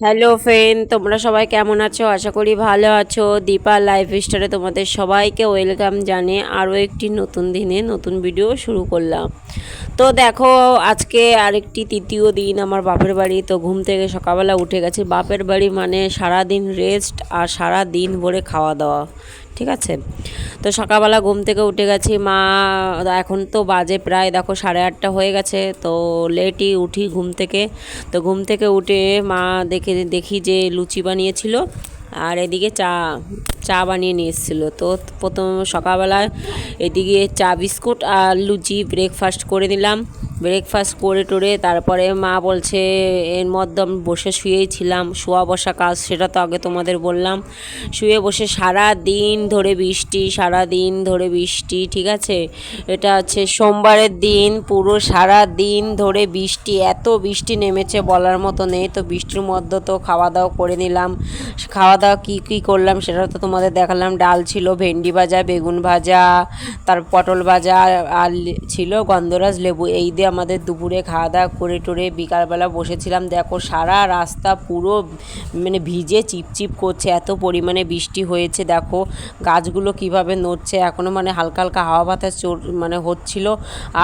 Hello friend, তোমরা সবাই কেমন আছো? আশা করি ভালো আছো। দীপা লাইফ স্টাইলে তোমাদের সবাইকে ওয়েলকাম জানিয়ে আরও একটি নতুন দিনে নতুন ভিডিও শুরু করলাম। তো দেখো, আজকে আরেকটি তৃতীয় দিন আমার বাপের বাড়ি। তো ঘুম থেকে সকালবেলা উঠে গেছি। বাপের বাড়ি মানে সারাদিন রেস্ট আর সারা দিন ভরে খাওয়া দাওয়া, ঠিক আছে। তো সকালবেলা ঘুম থেকে উঠে গেছি। মা এখন তো বাজে প্রায় দেখো 8:30 হয়ে গেছে। তো লেটই উঠি ঘুম থেকে। তো ঘুম থেকে উঠে মা দেখি যে লুচি বানিয়েছিল আর এদিকে চা চা বানিয়ে নিয়ে এসেছিলো। তো প্রথম সকালবেলায় এদিকে চা বিস্কুট আর লুচি ব্রেকফাস্ট করে নিলাম। ব্রেকফাস্ট করে টোরে তারপরে মা বলছে, এর মধ্যে আমি বসে শুয়েই ছিলাম, শোয়া বসা কাজ, সেটা তো আগে তোমাদের বললাম। শুয়ে বসে সারা দিন ধরে বৃষ্টি, সারা দিন ধরে বৃষ্টি, ঠিক আছে। এটা হচ্ছে সোমবারের দিন, পুরো সারা দিন ধরে বৃষ্টি, এত বৃষ্টি নেমেছে বলার মতো নেই। তো বৃষ্টির মধ্যে তো খাওয়া দাওয়া করে নিলাম। খাওয়া দাওয়া কী করলাম সেটা তো তোমাদের দেখালাম। ডাল ছিল, ভেন্ডি ভাজা, বেগুন ভাজা, তার পটল ভাজা আর ছিল গন্ধরাজ লেবু। এই দিয়ে আমাদের দুপুরে খাওয়া দাওয়া করে টোরে বিকালবেলা বসেছিলাম। দেখো সারা রাস্তা পুরো মানে ভিজে চিপচিপ করছে, এত পরিমাণে বৃষ্টি হয়েছে। দেখো গাছগুলো কিভাবে নড়ছে এখনও, মানে হালকা হালকা হাওয়া বাতাস মানে হচ্ছিল।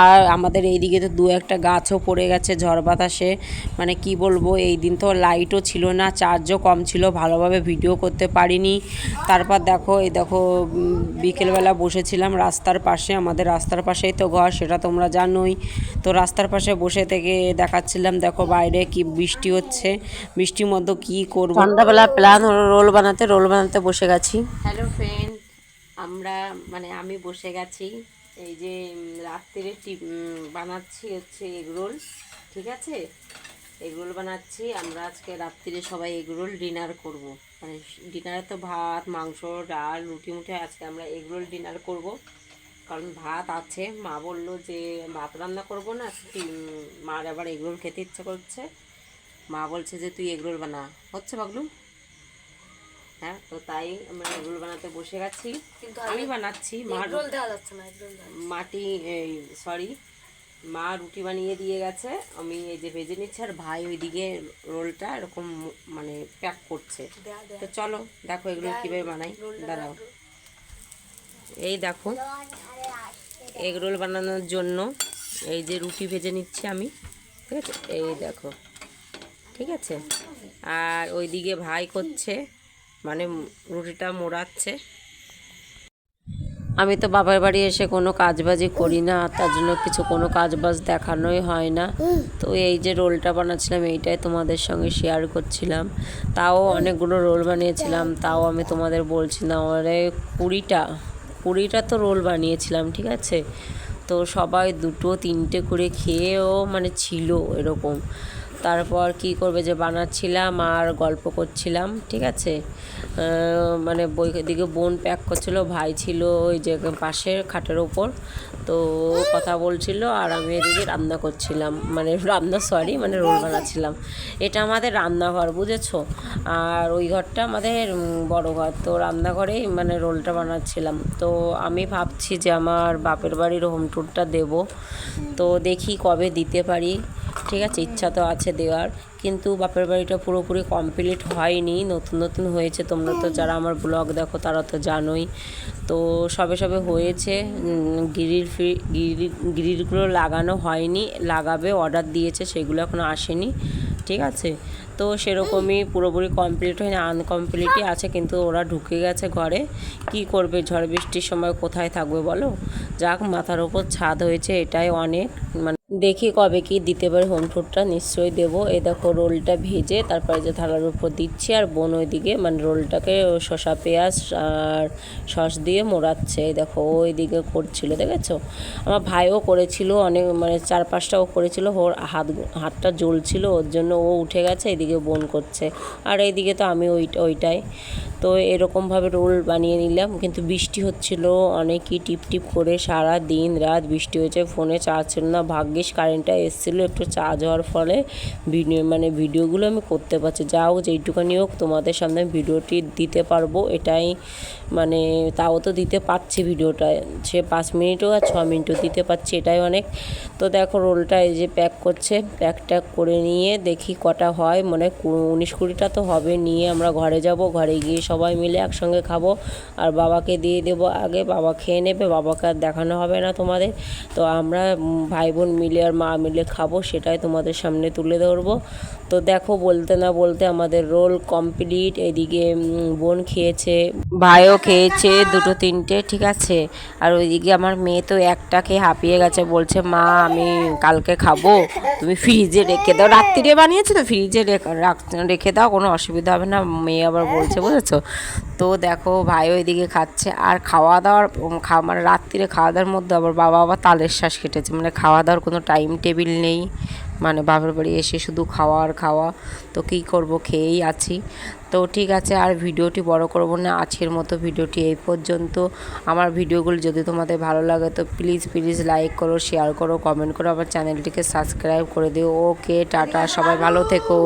আর আমাদের এইদিকে তো দু একটা গাছও পড়ে গেছে ঝড় বাতাসে। মানে কি বলবো, এই দিন তো লাইটও ছিল না, চার্জও কম ছিল, ভালোভাবে ভিডিও করতে পারিনি। তারপর দেখো এই দেখো বিকেলবেলা বসেছিলাম রাস্তার পাশে, আমাদের রাস্তার পাশেই তো ঘর, সেটা তোমরা জানোই। তো রাস্তার পাশে বসে থেকে দেখাচ্ছিলাম দেখো বাইরে কি বৃষ্টি হচ্ছে। বৃষ্টির মধ্যে কি করবো, সন্ধ্যাবেলা প্ল্যান হলো রোল বানাতে বসে গেছি। হ্যালো ফ্রেন্ড, আমি বসে গেছি। এই যে রাত্রে বানাচ্ছি হচ্ছে এগরোল, ঠিক আছে। এগরোল বানাচ্ছি আমরা আজকে রাত্রিরে, সবাই এগরোল ডিনার করব। মানে ডিনারে তো ভাত, মাংস, ডাল, রুটি মুঠে, আজকে আমরা এগরোল ডিনার করব। কারণ ভাত আছে, মা বললো যে ভাত রান্না করব না, মার আবার এগরোল খেতে ইচ্ছে করছে। মা বলছে যে তুই এগরোল বানা, হচ্ছে পাগলু। হ্যাঁ, তো তাই আমরা এগরোল বানাতে বসে গেছি। আমি বানাচ্ছি, মা রুটি বানিয়ে দিয়ে গেছে, আমি এই যে ভেজে নিচ্ছি, আর ভাই ওইদিকে রোলটা এরকম মানে প্যাক করছে। তো চলো দেখো এগুলো কীভাবে বানাই। দাঁড়াও, এই দেখো এগ রোল বানানোর জন্য এই যে রুটি ভেজে নিচ্ছি আমি, ঠিক আছে। এই দেখো, ঠিক আছে। আর ওইদিকে ভাই করছে, মানে রুটিটা মোড়াচ্ছে। আমি তো বাবার বাড়ি এসে কোনো কাজবাজি করি না, তার জন্য কোনো কাজবাজ দেখানোই হয় না। তো এই যে রোলটা বানাচ্ছিলাম এইটাই তোমাদের সঙ্গে শেয়ার করছিলাম। তাও অনেকগুলো রোল বানিয়েছিলাম, তাও আমি তোমাদের বলছি না, ওরে 20টা তো রোল বানিয়েছিলাম, ঠিক আছে। তো সবাই 2-3টে করে খেয়েও মানে ছিল এরকম। তারপর কি করবে, যে বানাচ্ছিলাম আর গল্প করছিলাম, ঠিক আছে। মানে দিকে বোন প্যাক করছিল, ভাই ছিল ওই যে পাশের খাটের ওপর, তো কথা বলছিল, আর আমি এদিকে রান্না করছিলাম, মানে রোল বানাচ্ছিলাম। এটা আমাদের রান্নাঘর, বুঝেছো। আর ওই ঘরটা আমাদের বড় ঘর। তো রান্নাঘরেই মানে রোলটা বানাচ্ছিলাম। তো আমি ভাবছি যে আমার বাপের বাড়ির হোম ট্যুরটা দেবো, তো দেখি কবে দিতে পারি, ঠিক আছে। ইচ্ছা তো আছে দেওয়ার, কিন্তু বাপের বাড়িটা পুরোপুরি কমপ্লিট হয়নি, নতুন নতুন হয়েছে। তোমরা তো যারা আমার ব্লগ দেখো তারা তো জানোই। তো সবে সবে হয়েছে, গ্রিলগুলো লাগানো হয়নি, লাগাবে, অর্ডার দিয়েছে, সেগুলো এখনও আসেনি, ঠিক আছে। তো সেরকমই পুরোপুরি কমপ্লিট হয়নি, আনকমপ্লিটই আছে। কিন্তু ওরা ঢুকে গেছে ঘরে, কি করবে, ঝড় বৃষ্টির সময় কোথায় থাকবে বলো। যাক, মাথার ওপর ছাদ হয়েছে, এটাই অনেক। মানে দেখি কবে কি দিতে পারে, হোম ট্যুরটা নিশ্চয়ই দেবো। এই দেখো রোলটা ভেজে তারপরে যে থালার উপর দিচ্ছি, আর বোন ওইদিকে মানে রোলটাকে শসা পেঁয়াজ আর সস দিয়ে মোড়াচ্ছে। এই দেখো ওইদিকে করছিল, দেখেছো। আমার ভাইও করেছিল অনেক, মানে 4-5টাও করেছিল। ওর হাতটা জ্বলছিল, ওর জন্য ও উঠে গেছে, এদিকে বোন করছে, আর এইদিকে তো আমি ওইটাই। তো এরকমভাবে রোল বানিয়ে নিলাম। কিন্তু বৃষ্টি হচ্ছিল অনেকই, টিপ টিপ করে সারা দিন রাত বৃষ্টি হয়েছে, ফোনে চার্জ ছিল না, ভাগ্যে জিনিস কারেন্টটা এসেছিলো, একটু চার্জ হওয়ার ফলে ভিডিওগুলো আমি করতে পারছি। যা হোক যেইটুখানি হোক তোমাদের সামনে ভিডিওটি দিতে পারবো, এটাই তাও তো দিতে পারছি ভিডিওটা, সে 5 মিনিট হোক আর 6 মিনিটও দিতে পারছি, এটাই অনেক। তো দেখো রোলটা এই যে প্যাক করছে, প্যাক করে নিয়ে দেখি কটা হয়, 19-20টা তো হবে। নিয়ে আমরা ঘরে যাব, ঘরে গিয়ে সবাই মিলে একসঙ্গে খাবো আর বাবাকে দিয়ে দেবো। আগে বাবা খেয়ে নেবে, বাবাকে আর দেখানো হবে না তোমাদের। তো আমরা ভাই বোন মিলে আর মা মিলে খাবো, সেটাই তোমাদের সামনে তুলে ধরবো। তো দেখো বলতে না বলতে আমাদের রোল কমপ্লিট। এদিকে বোন খেয়েছে, ভাইও খেয়েছে 2-3টে, ঠিক আছে। আর ওইদিকে আমার মেয়ে তো একটাকে হাঁপিয়ে গেছে, বলছে মা আমি কালকে খাবো, তুমি ফ্রিজে রেখে দাও, রাত্রিরে বানিয়েছো তো ফ্রিজে রেখে দাও, কোনো অসুবিধা হবে না, মেয়ে আবার বলছে, বুঝেছো। তো দেখো ভাইও এদিকে খাচ্ছে। আর খাওয়া দাওয়ার রাত্রিরে খাওয়া দাওয়ার মধ্যে আবার বাবা তালের শ্বাস কেটেছে, খাওয়া দাওয়ার কোনো টাইম টেবিল নেই, বাপের বাড়ি এসে শুধু খাওয়া আর খাওয়া। তো কী করব, খেয়েই আছি। তো ঠিক আছে, আর ভিডিওটি বড় করব না, আজকের মতো ভিডিওটি এই পর্যন্ত। আমার ভিডিওগুলো যদি তোমাদের ভালো লাগে তো প্লিজ লাইক করো, শেয়ার করো, কমেন্ট করো, আমার চ্যানেলটিকে সাবস্ক্রাইব করে দিও। ওকে, টাটা, সবাই ভালো থেকো।